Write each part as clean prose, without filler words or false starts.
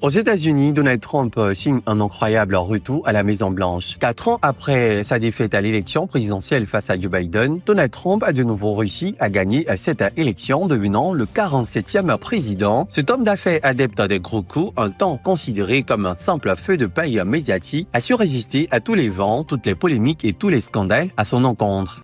Aux États-Unis, Donald Trump signe un incroyable retour à la Maison-Blanche. 4 ans après sa défaite à l'élection présidentielle face à Joe Biden, Donald Trump a de nouveau réussi à gagner cette élection, devenant le 47e président. Cet homme d'affaires adepte des gros coups, un temps considéré comme un simple feu de paille médiatique, a su résister à tous les vents, toutes les polémiques et tous les scandales à son encontre.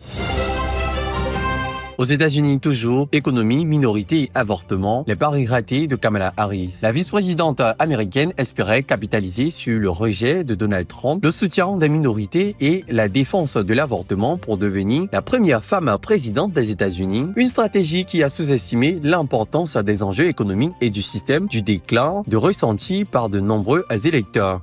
Aux États-Unis toujours, économie, minorité et avortement, les paris ratés de Kamala Harris. La vice-présidente américaine espérait capitaliser sur le rejet de Donald Trump, le soutien des minorités et la défense de l'avortement pour devenir la première femme présidente des États-Unis. Une stratégie qui a sous-estimé l'importance des enjeux économiques et du système du déclin de ressenti par de nombreux électeurs.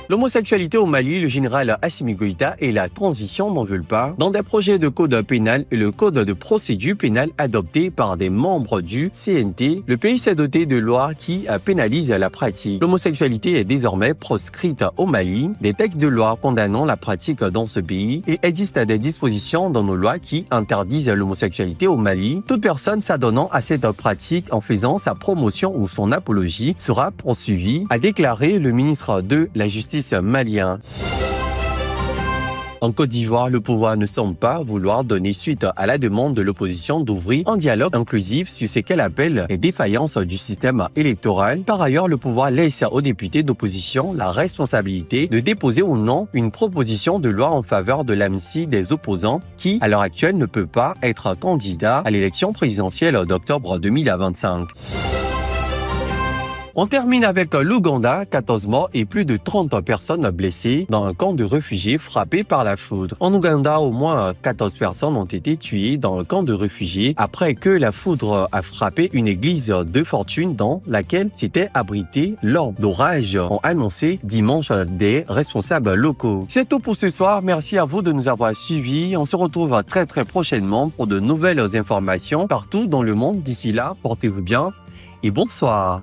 L'homosexualité au Mali, le général Assimi Goïta et la transition n'en veulent pas. Dans des projets de code pénal et le code de procédure pénale adopté par des membres du CNT, le pays s'est doté de lois qui pénalisent la pratique. L'homosexualité est désormais proscrite au Mali. Des textes de loi condamnant la pratique dans ce pays. Il existe des dispositions dans nos lois qui interdisent l'homosexualité au Mali. Toute personne s'adonnant à cette pratique en faisant sa promotion ou son apologie sera poursuivie, a déclaré le ministre de la Justice malien. En Côte d'Ivoire, le pouvoir ne semble pas vouloir donner suite à la demande de l'opposition d'ouvrir un dialogue inclusif sur ce qu'elle appelle les défaillances du système électoral. Par ailleurs, le pouvoir laisse aux députés d'opposition la responsabilité de déposer ou non une proposition de loi en faveur de l'amnistie des opposants qui, à l'heure actuelle, ne peut pas être candidat à l'élection présidentielle d'octobre 2025. On termine avec l'Ouganda, 14 morts et plus de 30 personnes blessées dans un camp de réfugiés frappé par la foudre. En Ouganda, au moins 14 personnes ont été tuées dans le camp de réfugiés après que la foudre a frappé une église de fortune dans laquelle s'étaient abrités lors d'orages, ont annoncé dimanche des responsables locaux. C'est tout pour ce soir. Merci à vous de nous avoir suivis. On se retrouve très prochainement pour de nouvelles informations partout dans le monde. D'ici là, portez-vous bien et bonsoir.